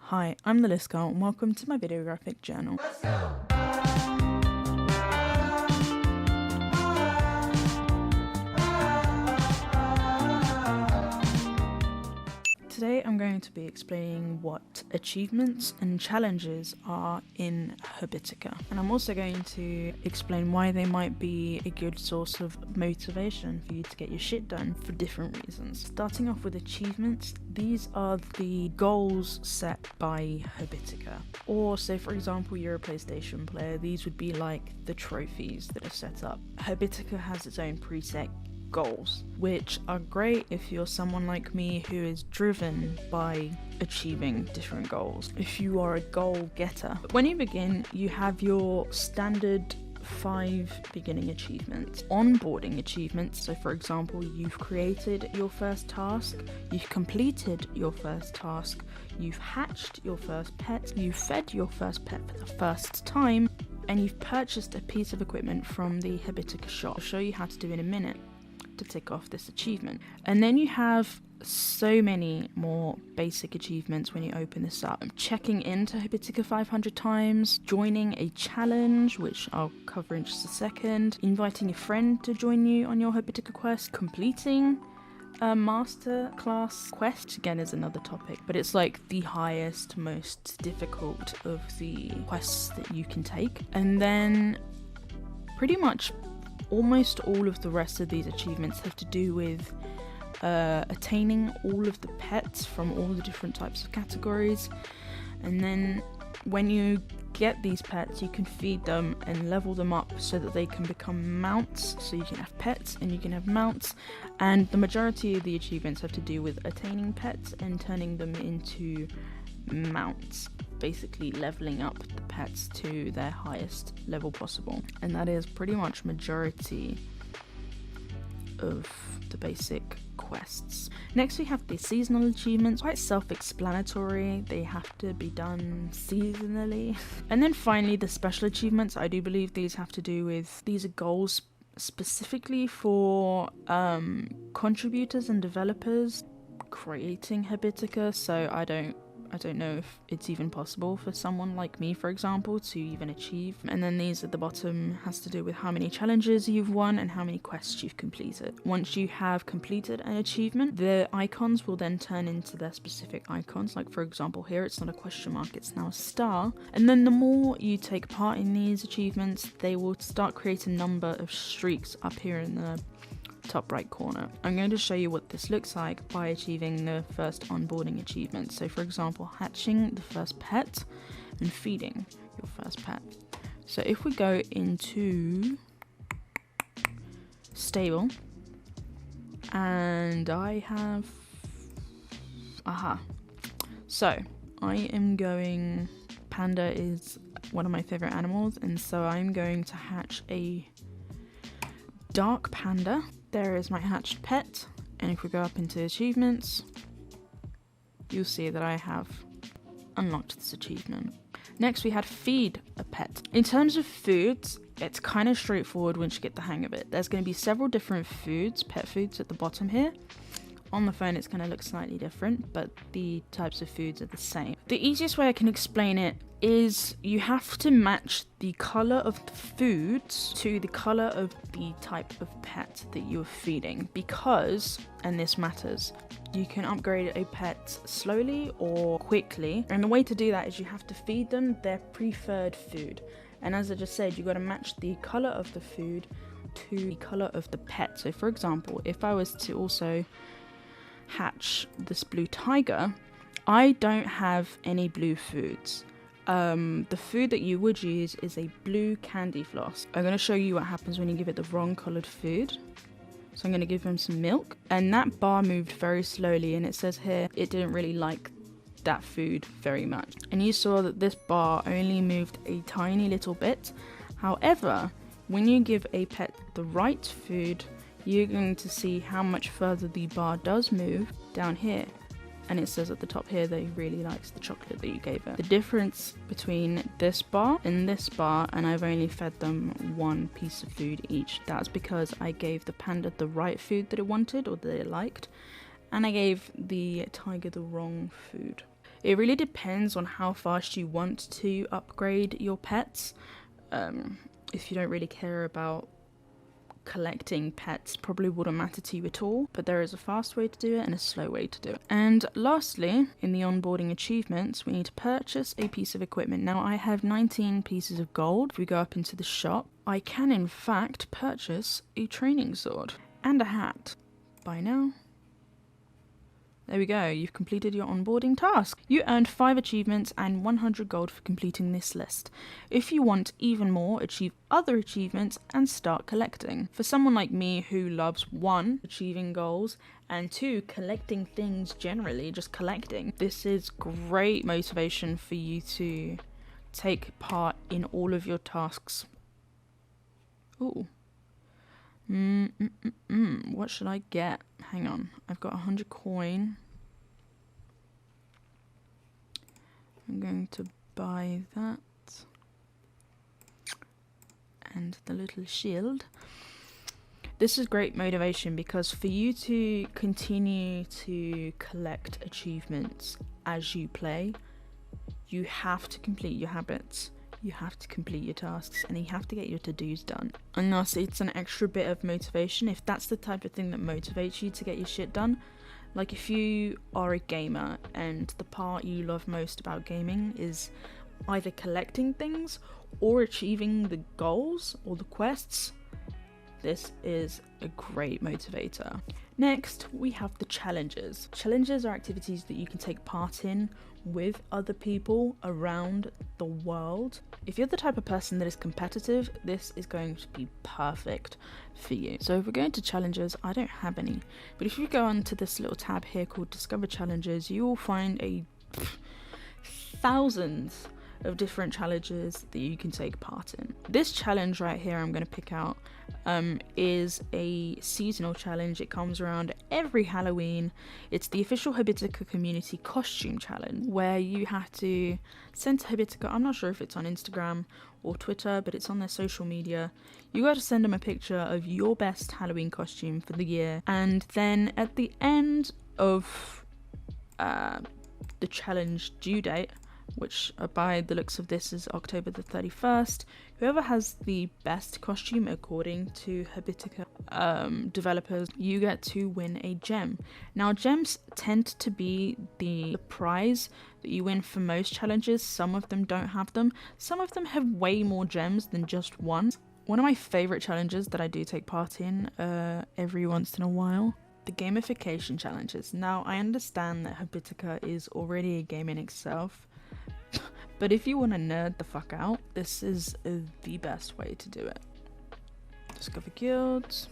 Hi, I'm the List Girl and welcome to my video graphic journal. Today I'm going to be explaining what achievements and challenges are in Habitica, and I'm also going to explain why they might be a good source of motivation for you to get your shit done for different reasons. Starting off with achievements, these are the goals set by Habitica. Or say for example you're a PlayStation player, these would be like the trophies that are set up. Habitica has its own preset goals, which are great if you're someone like me who is driven by achieving different goals. If you are a goal getter, when you begin, you have your standard 5 beginning achievements. Onboarding achievements, so for example, you've created your first task, you've completed your first task, you've hatched your first pet, you've fed your first pet for the first time, and you've purchased a piece of equipment from the Habitica shop. I'll show you how to do in a minute to tick off this achievement. And then you have so many more basic achievements when you open this up. Checking into Habitica 500 times, joining a challenge, which I'll cover in just a second, inviting a friend to join you on your Habitica quest, completing a master class quest, again is another topic, but it's like the highest, most difficult of the quests that you can take. And then pretty much almost all of the rest of these achievements have to do with attaining all of the pets from all the different types of categories, and then when you get these pets you can feed them and level them up so that they can become mounts, so you can have pets and you can have mounts. And the majority of the achievements have to do with attaining pets and turning them into mounts, basically leveling up the pets to their highest level possible, and that is pretty much majority of the basic quests. Next we have the seasonal achievements, quite self-explanatory, they have to be done seasonally. And then finally the special achievements, I do believe these have to do with, these are goals specifically for contributors and developers creating Habitica, so I don't know if it's even possible for someone like me, for example, to even achieve. And then these at the bottom has to do with how many challenges you've won and how many quests you've completed. Once you have completed an achievement, the icons will then turn into their specific icons. Like for example here, it's not a question mark, it's now a star. And then the more you take part in these achievements, they will start creating a number of streaks up here in the top right corner. I'm going to show you what this looks like by achieving the first onboarding achievement. So for example, hatching the first pet and feeding your first pet. So if we go into stable, and I have so I am going, panda is one of my favorite animals, and so I'm going to hatch a dark panda. There is my hatched pet, and if we go up into achievements, you'll see that I have unlocked this achievement. Next we had feed a pet. In terms of foods, it's kind of straightforward once you get the hang of it. There's going to be several different foods, pet foods at the bottom here. On the phone it's going to look slightly different, but the types of foods are the same. The easiest way I can explain it is you have to match the color of the foods to the color of the type of pet that you're feeding, because, and this matters, you can upgrade a pet slowly or quickly, and the way to do that is you have to feed them their preferred food. And as I just said, you got to match the color of the food to the color of the pet. So for example, if I was to also hatch this blue tiger, I don't have any blue foods. The food that you would use is a blue candy floss. I'm going to show you what happens when you give it the wrong colored food. So I'm going to give him some milk, and that bar moved very slowly, and it says here it didn't really like that food very much. And you saw that this bar only moved a tiny little bit. However, when you give a pet the right food, you're going to see how much further the bar does move down here. And it says at the top here that he really likes the chocolate that you gave it. The difference between this bar and this bar, and I've only fed them one piece of food each. That's because I gave the panda the right food that it wanted or that it liked, and I gave the tiger the wrong food. It really depends on how fast you want to upgrade your pets. If you don't really care about collecting pets, probably wouldn't matter to you at all, but there is a fast way to do it and a slow way to do it. And lastly, in the onboarding achievements, we need to purchase a piece of equipment. Now I have 19 pieces of gold. If we go up into the shop, I can in fact purchase a training sword and a hat. Buy now. There we go, you've completed your onboarding task. You earned 5 achievements and 100 gold for completing this list. If you want even more, achieve other achievements and start collecting. For someone like me who loves 1, achieving goals, and 2, collecting things generally, just collecting, this is great motivation for you to take part in all of your tasks. Ooh. What should I get? Hang on, I've got 100 coin. I'm going to buy that. And the little shield. This is great motivation because for you to continue to collect achievements as you play, you have to complete your habits. You have to complete your tasks and you have to get your to-dos done. And thus it's an extra bit of motivation if that's the type of thing that motivates you to get your shit done. Like if you are a gamer and the part you love most about gaming is either collecting things or achieving the goals or the quests, this is a great motivator. Next, we have the challenges. Challenges are activities that you can take part in with other people around the world. If you're the type of person that is competitive, this is going to be perfect for you. So if we're going to challenges, I don't have any. But if you go onto this little tab here called Discover Challenges, you will find thousands of different challenges that you can take part in. This challenge right here I'm going to pick out is a seasonal challenge. It comes around every Halloween. It's the official Habitica community costume challenge where you have to send to Habitica, I'm not sure if it's on Instagram or Twitter, but it's on their social media. You got to send them a picture of your best Halloween costume for the year, and then at the end of the challenge due date, which by the looks of this is October the 31st, whoever has the best costume according to Habitica developers, you get to win a gem. Now gems tend to be the prize that you win for most challenges. Some of them don't have them. Some of them have way more gems than just one. One of my favorite challenges that I do take part in every once in a while, the gamification challenges. Now I understand that Habitica is already a game in itself, but if you want to nerd the fuck out, this is the best way to do it. Discover guilds,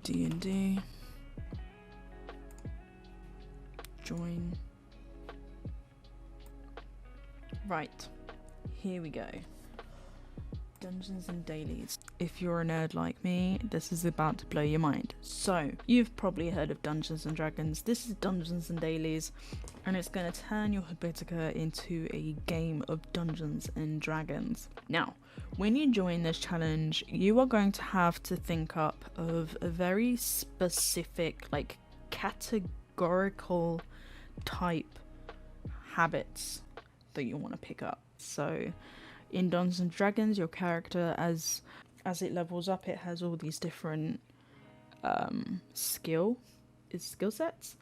D&D, join. Right, here we go. Dungeons and dailies. If you're a nerd like me, this is about to blow your mind. So, you've probably heard of Dungeons and Dragons. This is Dungeons and Dailies, and it's going to turn your Habitica into a game of Dungeons and Dragons. Now, when you join this challenge, you are going to have to think up of a very specific, like, categorical type habits that you want to pick up. So, in Dungeons and Dragons, your character, as it levels up, it has all these different skill sets,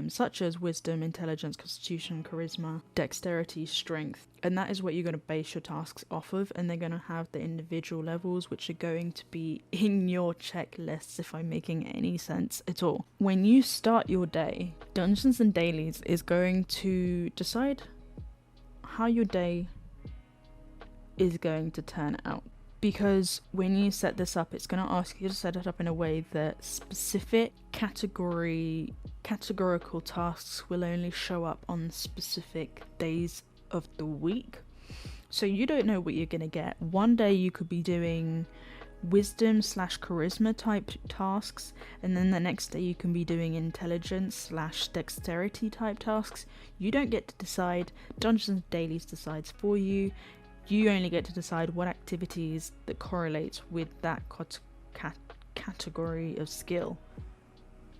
such as wisdom, intelligence, constitution, charisma, dexterity, strength, and that is what you're going to base your tasks off of. And they're going to have the individual levels, which are going to be in your checklists, if I'm making any sense at all. When you start your day, Dungeons and Dailies is going to decide how your day is going to turn out, because when you set this up, it's going to ask you to set it up in a way that specific categorical tasks will only show up on specific days of the week. So you don't know what you're going to get. One day you could be doing wisdom / charisma type tasks, and then the next day you can be doing intelligence / dexterity type tasks. You don't get to decide. Dungeons Dailies decides for you. You only get to decide what activities that correlates with that category of skill,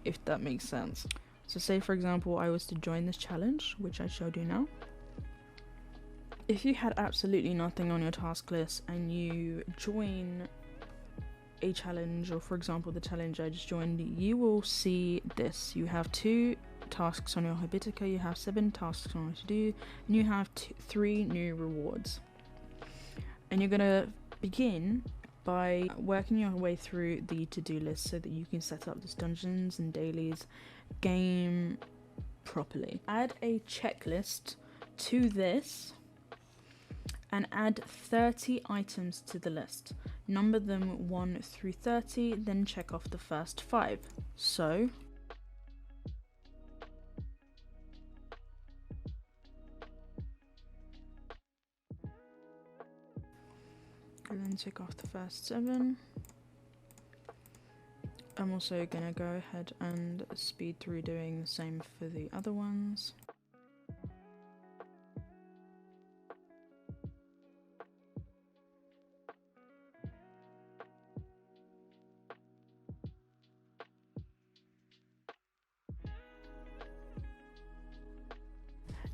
if that makes sense. So say for example I was to join this challenge, which I shall do now. If you had absolutely nothing on your task list and you join a challenge, or for example the challenge I just joined, you will see this. You have 2 tasks on your Habitica, you have 7 tasks on to do, and you have 3 new rewards. And you're gonna begin by working your way through the to-do list so that you can set up this dungeons and dailies game properly. Add a checklist to this and add 30 items to the list. Number them 1 through 30, then check off the first 5. So and then tick off the first 7. I'm also gonna go ahead and speed through doing the same for the other ones.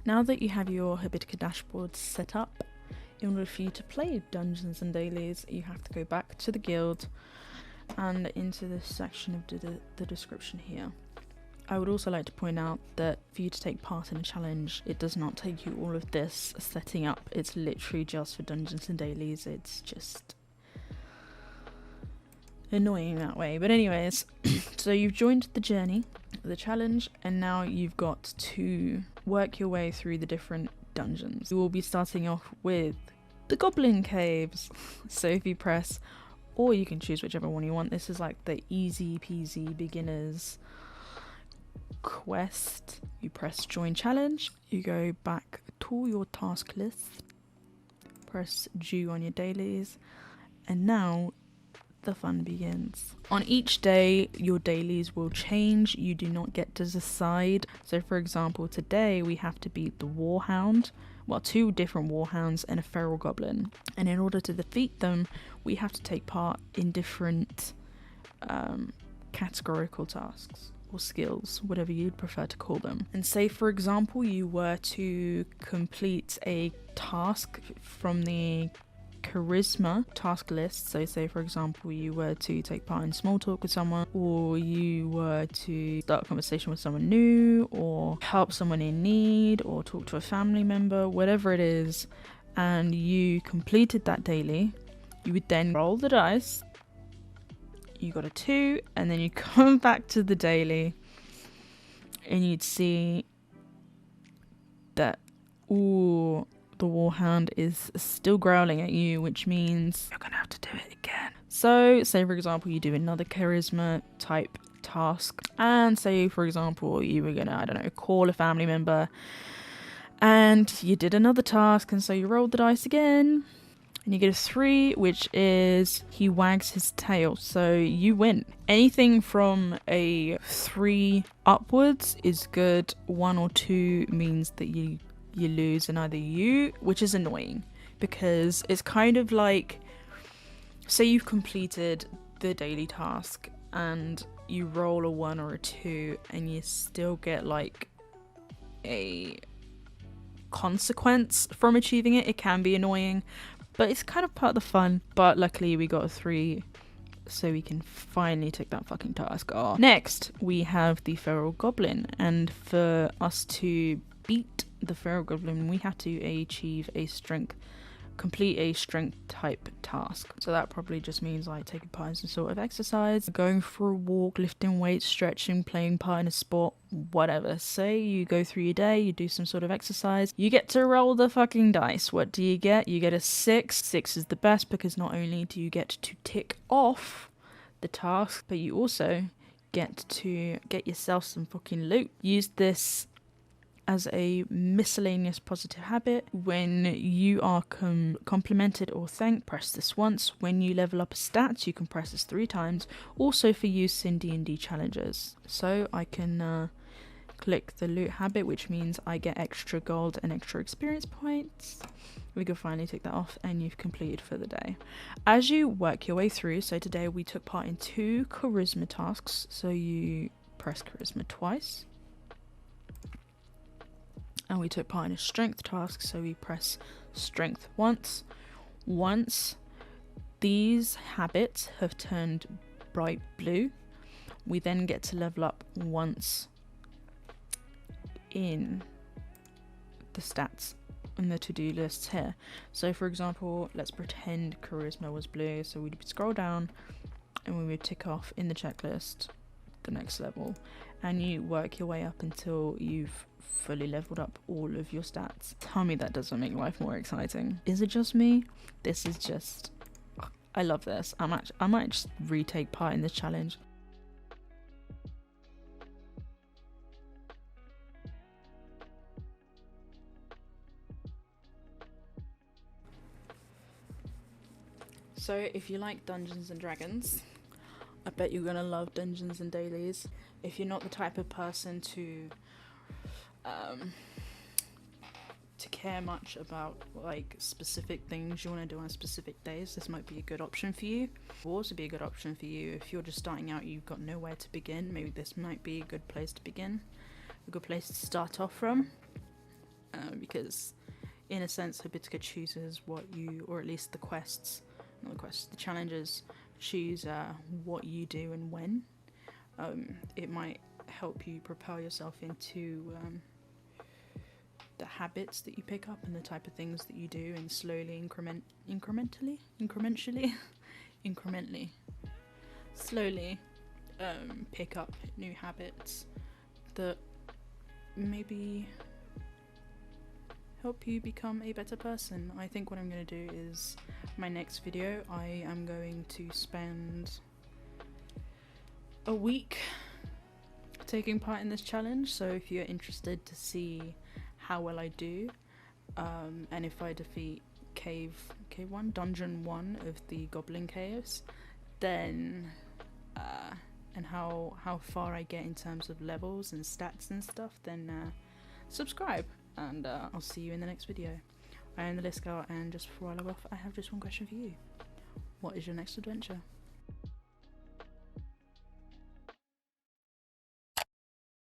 Now that you have your Habitica dashboard set up, in order for you to play dungeons and dailies, you have to go back to the guild and into this section of the description here. I would also like to point out that for you to take part in a challenge, it does not take you all of this setting up. It's literally just for dungeons and dailies. It's just annoying that way. But anyways, so you've joined the journey, the challenge, and now you've got to work your way through the different dungeons. You will be starting off with the goblin caves. So if you press, or you can choose whichever one you want, this is like the easy peasy beginners quest. You press join challenge, you go back to your task list, press do on your dailies, and now the fun begins. On each day your dailies will change. You do not get to decide. So for example, today we have to beat the warhound, well, 2 different warhounds and a feral goblin, and in order to defeat them we have to take part in different categorical tasks or skills, whatever you'd prefer to call them. And say for example you were to complete a task from the charisma task list. So say for example you were to take part in small talk with someone, or you were to start a conversation with someone new, or help someone in need, or talk to a family member, whatever it is, and you completed that daily, you would then roll the dice. You got a 2, and then you come back to the daily and you'd see that, ooh, the warhound is still growling at you, which means you're gonna have to do it again. So say for example you do another charisma type task, and say for example you were gonna, I don't know, call a family member, and you did another task, and so you rolled the dice again and you get a 3, which is he wags his tail, so you win. Anything from a 3 upwards is good. 1 or 2 means that you lose, and either you, which is annoying because it's kind of like, say you've completed the daily task and you roll a 1 or a 2 and you still get like a consequence from achieving it. It can be annoying, but it's kind of part of the fun. But luckily we got a 3, so we can finally take that fucking task off. Next we have the feral goblin, and for us to beat the feral goblin we have to achieve a complete a strength type task. So that probably just means like taking part in some sort of exercise, going for a walk, lifting weights, stretching, playing part in a sport, whatever. Say you go through your day, you do some sort of exercise, you get to roll the fucking dice. What do you get? You get a 6. 6 is the best because not only do you get to tick off the task, but you also get to get yourself some fucking loot. Use this as a miscellaneous positive habit. When you are complimented or thanked, press this once. When you level up a stat, you can press this 3 times. Also for use in D&D challenges. So I can click the loot habit, which means I get extra gold and extra experience points. We can finally take that off, and you've completed for the day. As you work your way through, so today we took part in 2 charisma tasks, so you press charisma twice, and we took part in a strength task, so we press strength once. Once these habits have turned bright blue, we then get to level up once in the stats in the to-do lists here. So for example, let's pretend charisma was blue, so we'd scroll down and we would tick off in the checklist the next level, and you work your way up until you've fully leveled up all of your stats. Tell me that doesn't make life more exciting. Is it just me? This is just, I love this. I might just retake part in this challenge. So if you like Dungeons and Dragons, I bet you're gonna love Dungeons and Dailies. If you're not the type of person to care much about like specific things you want to do on specific days, this might be a good option for you. It will also be a good option for you if you're just starting out, you've got nowhere to begin. Maybe this might be a good place to begin, a good place to start off from, because in a sense Habitica chooses what you, or at least the quests, not the quests, the challenges choose what you do and when. It might help you propel yourself into the habits that you pick up and the type of things that you do, and slowly slowly pick up new habits that maybe help you become a better person. I think what I'm going to do is, my next video, I am going to spend a week taking part in this challenge. So if you're interested to see how well I do, and if I defeat dungeon 1 of the Goblin Caves, then and how far I get in terms of levels and stats and stuff, then subscribe, and I'll see you in the next video. I am the List Girl, and just before I log off, I have just one question for you. What is your next adventure?